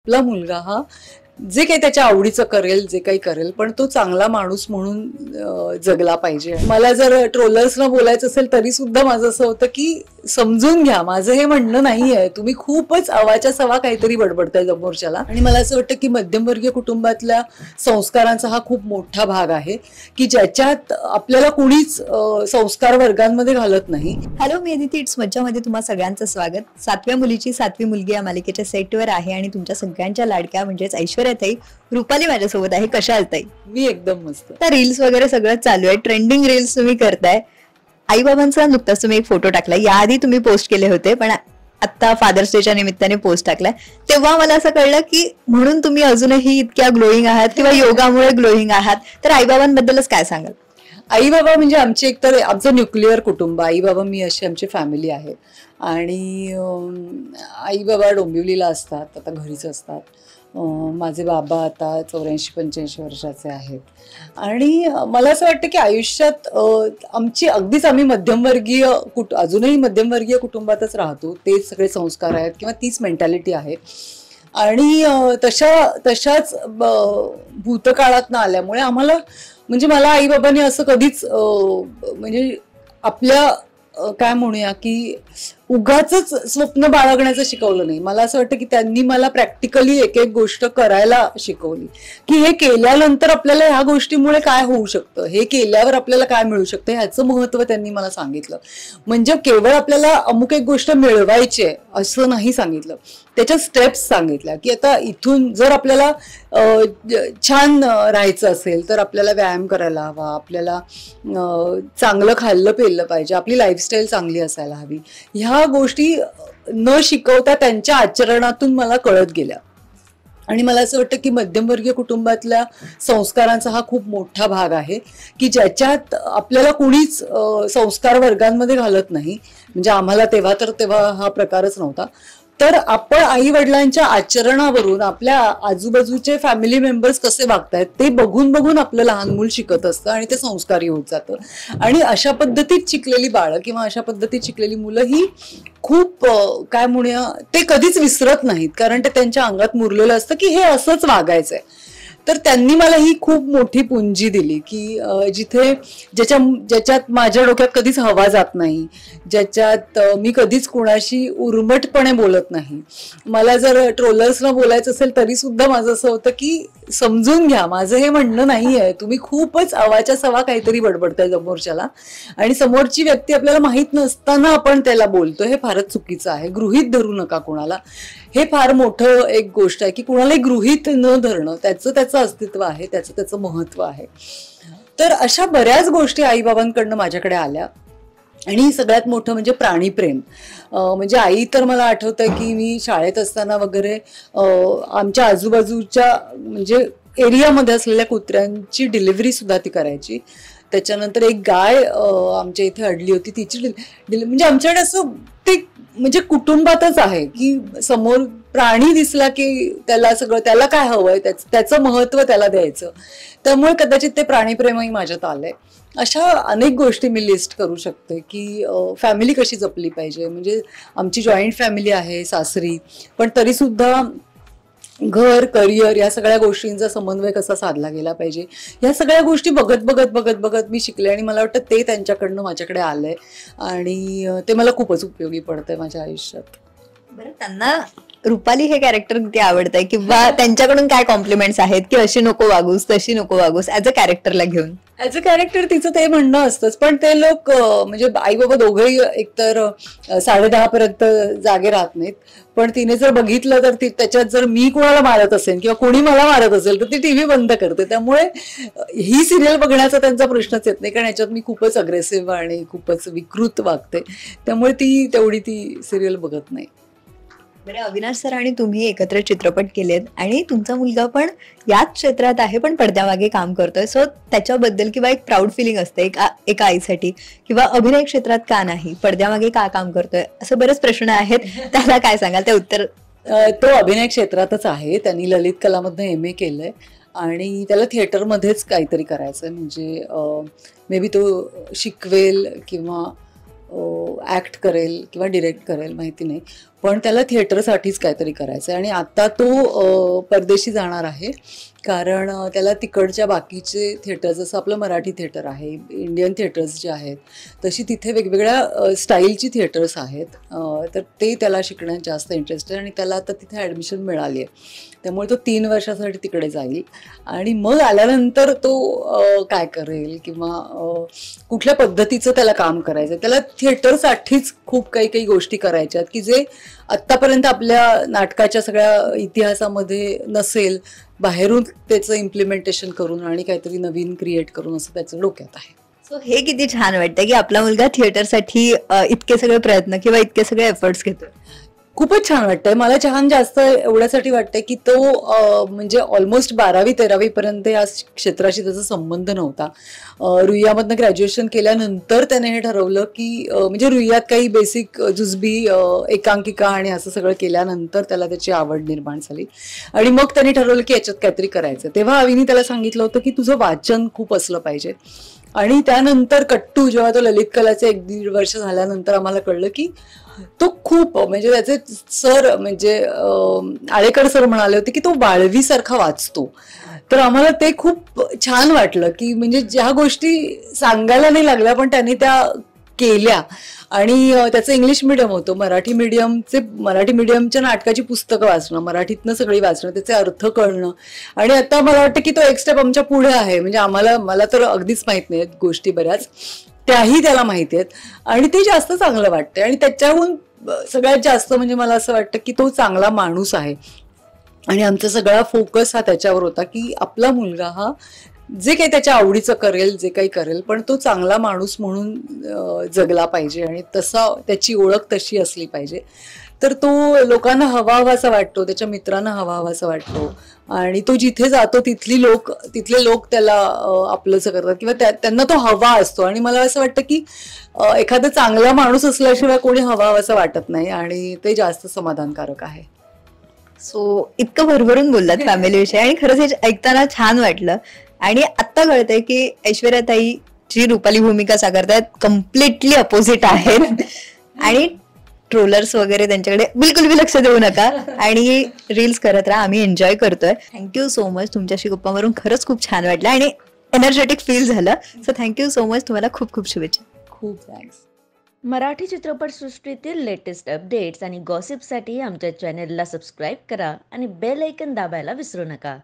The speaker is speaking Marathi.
आपला मुलगा हा जे काही त्याच्या आवडीचं करेल, जे काही करेल, पण तो चांगला माणूस म्हणून जगला पाहिजे. मला जर ट्रोलर्सना बोलायचं असेल तरी सुद्धा माझं असं होतं की समजून घ्या, माझं हे म्हणणं नाहीये, तुम्ही खूपच अवाच्या सवा काहीतरी बडबडताय समोरच्याला. आणि मला असं वाटतं की मध्यमवर्गीय कुटुंबातल्या संस्कारांचा हा खूप मोठा भाग आहे की ज्याच्यात आपल्याला कुणीच संस्कार वर्गांमध्ये घालत नाही. Hello, me Aditi. इट्स मज्जामध्ये तुम्हा सगळ्यांचं स्वागत. 7व्या मुलीची 7वी मुलगी या मालिकेच्या सेटवर आहे आणि तुमच्या सगळ्यांच्या लाडक्या म्हणजेच ऐश्वर्याताई रुपाली माझ्यासोबत आहे. कशा आहात ताई? मी एकदम मस्त. तर रील्स वगैरे सगळं चालू आहे, ट्रेंडिंग रील्स तुम्ही करताय. आई बाबांचा नुकताच तुम्ही एक फोटो टाकलाय, याआधी तुम्ही पोस्ट केले होते पण आता फादर्स डेच्या निमित्ताने पोस्ट टाकलाय. तेव्हा मला असं कळलं की म्हणून तुम्ही अजूनही इतक्या ग्लोईंग आहात किंवा योगामुळे ग्लोईंग आहात. तर आई बाबांबद्दलच काय सांगाल? आई बाबा म्हणजे आमचे एकतर आमचं न्यूक्लिअर कुटुंब, आई बाबा मी अशी आमची फॅमिली आहे. आणि आई बाबा डोंबिवलीला असतात, आता घरीच असतात. माझे बाबा आता 84-85 वर्षाचे आहेत. आणि मला असं वाटतं की आयुष्यात अगदीच आम्ही मध्यमवर्गीय अजूनही मध्यमवर्गीय कुटुंबातच राहतो. तेच सगळे संस्कार आहेत किंवा तीच मेंटॅलिटी आहे. आणि तशाच भूतकाळातनं आल्यामुळे आम्हाला म्हणजे मला आई बाबांनी असं कधीच म्हणजे आपल्या काय म्हणूया की उगाचच स्वप्न बाळगण्याचं शिकवलं नाही. मला असं वाटतं की त्यांनी मला प्रॅक्टिकली एक एक गोष्ट करायला शिकवली की हे केल्यानंतर आपल्याला ह्या गोष्टीमुळे काय होऊ शकतं, हे केल्यावर आपल्याला काय मिळू शकतं, ह्याचं महत्त्व त्यांनी मला सांगितलं. म्हणजे केवळ आपल्याला अमुक एक गोष्ट मिळवायची आहे असं नाही सांगितलं, त्याच्या स्टेप्स सांगितल्या की आता इथून जर आपल्याला छान राहायचं असेल तर आपल्याला व्यायाम करायला हवा, आपल्याला चांगलं खाल्लं पेललं पाहिजे, आपली लाईफस्टाईल चांगली असायला हवी. ह्या गोष्टी न शिकवता त्यांच्या आचरणातून मला कळत गेल्या. आणि मला असं वाटतं की मध्यमवर्गीय कुटुंबातल्या संस्कारांचा हा खूप मोठा भाग आहे की ज्याच्यात आपल्याला कुणीच संस्कार वर्गांमध्ये घालत नाही. म्हणजे आम्हाला तेव्हा हा प्रकारच नव्हता. तर आपण आई वडिलांच्या आचरणावरून आपल्या आजूबाजूचे फॅमिली मेंबर्स कसे वागतायत ते बघून बघून आपलं लहान मूल शिकत असतं आणि ते संस्कारी होत जातं. आणि अशा पद्धतीत शिकलेली बाळं किंवा अशा पद्धतीत शिकलेली मुलं ही खूप काय म्हणूया ते कधीच विसरत नाहीत, कारण ते त्यांच्या अंगात मुरलेलं असतं की हे असंच वागायचंय. तर त्यांनी मला ही खूप मोठी पुंजी दिली की ज्याच्यात माझ्या डोक्यात कधीच हवा जात नाही, ज्याच्यात मी कधीच कुणाशी उर्मटपणे बोलत नाही. मला जर ट्रोलर्सना बोलायचं असेल तरी सुद्धा माझं असं होतं की समजून घ्या, माझं हे म्हणणं नाहीये, तुम्ही खूपच अवाच्या सवा काहीतरी बडबडताय समोरच्याला. आणि समोरची व्यक्ती आपल्याला माहित नसताना आपण त्याला बोलतो, हे फारच चुकीचं आहे. गृहीत धरू नका कुणाला, हे फार मोठं एक गोष्ट आहे की कुणाला गृहीत न धरणं, त्याचं अस्तित्व आहे, त्याचं महत्व आहे. तर अशा बऱ्याच गोष्टी आईबाबांकडनं माझ्याकडे आल्या. आणि सगळ्यात मोठं म्हणजे प्राणीप्रेम. म्हणजे आई तर मला आठवतंय की मी शाळेत असताना वगैरे आमच्या आजूबाजूच्या म्हणजे एरियामध्ये असलेल्या कुत्र्यांची डिलिव्हरी सुद्धा ती करायची. त्याच्यानंतर एक गाय आमच्या इथे अडली होती, तिची म्हणजे आमच्याकडे असं ते म्हणजे कुटुंबातच आहे की समोर प्राणी दिसला की त्याला काय हवंय त्याचं महत्व त्याला द्यायचं. त्यामुळे कदाचित ते प्राणीप्रेमही माझ्यात आलंय. अशा अनेक गोष्टी मी लिस्ट करू शकते की फॅमिली कशी जपली पाहिजे. म्हणजे आमची जॉईंट फॅमिली आहे सासरी, पण तरी सुद्धा घर, करिअर या सगळ्या गोष्टींचा समन्वय कसा साधला गेला पाहिजे, या सगळ्या गोष्टी बघत बघत मी शिकले. आणि मला वाटतं ते त्यांच्याकडनं माझ्याकडे आलंय आणि ते मला खूपच उपयोगी पडतंय माझ्या आयुष्यात. बरं, त्यांना रुपाली हे कॅरेक्टर किती आवडतंय किंवा त्यांच्याकडून काय कॉम्प्लिमेंट्स आहेत की अशी नको वागूस, तशी नको वागूस ऍज अ कॅरेक्टरला घेऊन? ऍज अ कॅरेक्टर तिचं ते म्हणणं असतंच, पण ते लोक म्हणजे आई बाबा दोघंही एकतर 10:30 पर्यंत जागे राहत नाहीत. पण तिने जर बघितलं तर त्याच्यात जर मी कोणाला मारत असेल किंवा कोणी मला मारत असेल तर ती टीव्ही बंद करते. त्यामुळे ही सिरियल बघण्याचा त्यांचा प्रश्नच येत नाही, कारण याच्यात मी खूपच अग्रेसिव्ह आणि खूपच विकृत वागते. त्यामुळे ती सिरियल बघत नाही. बरं, अविनाश सर आणि तुम्ही एकत्र चित्रपट केलेत आणि तुमचा मुलगा पण याच क्षेत्रात आहे पण पडद्यामागे काम करतोय. सो त्याच्याबद्दल किंवा एक प्राऊड फिलिंग असते एका आईसाठी, किंवा अभिनय क्षेत्रात का नाही, पडद्यामागे का काम करतोय, असं बरेच प्रश्न आहेत. त्याला काय सांगाल? ते उत्तर तो अभिनय क्षेत्रातच आहे. त्यांनी ललित कलामधनं MA केलंय आणि त्याला थिएटरमध्येच काहीतरी करायचंय. म्हणजे मे बी तो शिकवेल किंवा ॲक्ट करेल किंवा डिरेक्ट करेल, माहिती नाही. पण त्याला थिएटरसाठीच काहीतरी करायचं आहे. आणि आता तो परदेशी जाणार आहे, कारण त्याला तिकडच्या बाकीचे थिएटर, जसं आपलं मराठी थिएटर आहे, इंडियन थिएटर्स जे आहेत तशी तिथे वेगवेगळ्या स्टाईलची थिएटर्स आहेत. तर ते त्याला शिकण्यात जास्त इंटरेस्ट आहे आणि त्याला आता तिथे ॲडमिशन मिळाली आहे. त्यामुळे तो 3 वर्षासाठी तिकडे जाईल आणि मग आल्यानंतर तो काय करेल किंवा कुठल्या पद्धतीचं त्याला काम करायचं, त्याला थिएटरसाठीच खूप काही काही गोष्टी करायच्या आहेत की जे आत्तापर्यंत आपल्या नाटकाच्या सगळ्या इतिहासामध्ये नसेल. बाहेरून त्याचं इम्प्लिमेंटेशन करून आणि काहीतरी नवीन क्रिएट करून असं त्याचं डोक्यात आहे. सो हे किती छान वाटतं की आपला मुलगा थिएटरसाठी इतके सगळे प्रयत्न किंवा इतके सगळे एफर्ट्स घेतो. खूपच छान वाटतंय. मला छान जास्त एवढ्यासाठी वाटतंय की तो म्हणजे ऑलमोस्ट 12वी-13वी पर्यंत या क्षेत्राशी त्याचा संबंध नव्हता. रुईयामधनं ग्रॅज्युएशन केल्यानंतर त्याने हे ठरवलं की म्हणजे रुईयात काही बेसिक जुजबी एकांकिका आणि असं सगळं केल्यानंतर त्याला त्याची आवड निर्माण झाली आणि मग त्याने ठरवलं की याच्यात काहीतरी करायचं. तेव्हा अविनी त्याला सांगितलं होतं की तुझं वाचन खूप असलं पाहिजे. आणि त्यानंतर कट्टू, जेव्हा तो ललित कलाचे 1-1.5 वर्ष झाल्यानंतर आम्हाला कळलं की तो खूप म्हणजे त्याचे सर म्हणजे आळेकर सर म्हणाले होते की तो वाळवीसारखा वाचतो. तर आम्हाला ते खूप छान वाटलं की म्हणजे ज्या गोष्टी सांगायला नाही लागल्या पण त्यांनी त्या केल्या. आणि त्याचं इंग्लिश मिडियम होतं, मराठी मिडियमच्या नाटकाची पुस्तकं वाचणं, मराठीतनं सगळी वाचणं, त्याचे अर्थ कळणं. आणि आता मला वाटतं की तो एक स्टेप आमच्या पुढे आहे. म्हणजे मला तर अगदीच माहीत नाहीत गोष्टी बऱ्याच, त्याही त्याला माहिती आहेत आणि ते जास्त चांगलं वाटतं. आणि त्याच्याहून सगळ्यात जास्त म्हणजे मला असं वाटतं की तो चांगला माणूस आहे आणि आमचा सगळा फोकस हा त्याच्यावर होता की आपला मुलगा हा जे काही त्याच्या आवडीचं करेल, जे काही करेल, पण तो चांगला माणूस म्हणून जगला पाहिजे आणि तसा त्याची ओळख तशी असली पाहिजे. तर तो लोकांना हवाहवासा वाटतो, त्याच्या मित्रांना हवाहवासा वाटतो आणि तो जिथे जातो तिथले लोक त्याला आपलंसं करतात किंवा त्यांना तो हवा असतो. आणि मला असं वाटतं की एखादा चांगला माणूस असल्याशिवाय कोणी हवाहवासा वाटत नाही आणि ते जास्त समाधानकारक आहे. सो इतकं भरभरून बोललात फॅमिलीविषयी आणि खरंच हे ऐकताना छान वाटलं. आणि आता कळतंय की ऐश्वर्याताई जी रुपाली भूमिका साकारतायत कम्प्लिटली अपोजिट आहेत. आणि ट्रोलर्स वगैरे त्यांच्याकडे बिलकुल बी लक्ष देऊ नका आणि रील्स करत राहा, आम्ही एन्जॉय करतोय. Thank you so much. तुमच्याशी गप्पा मारून खरंच खूप छान वाटलं आणि एनर्जेटिक फील झालं. So thank you so much. तुम्हाला खूप खूप शुभेच्छा. खूप थँक्स. मराठी चित्रपटसृष्टीतील लेटेस्ट अपडेट्स आणि गॉसिपसाठी आमच्या चॅनेलला सबस्क्राईब करा आणि बेल ऐकन दाबायला विसरू नका.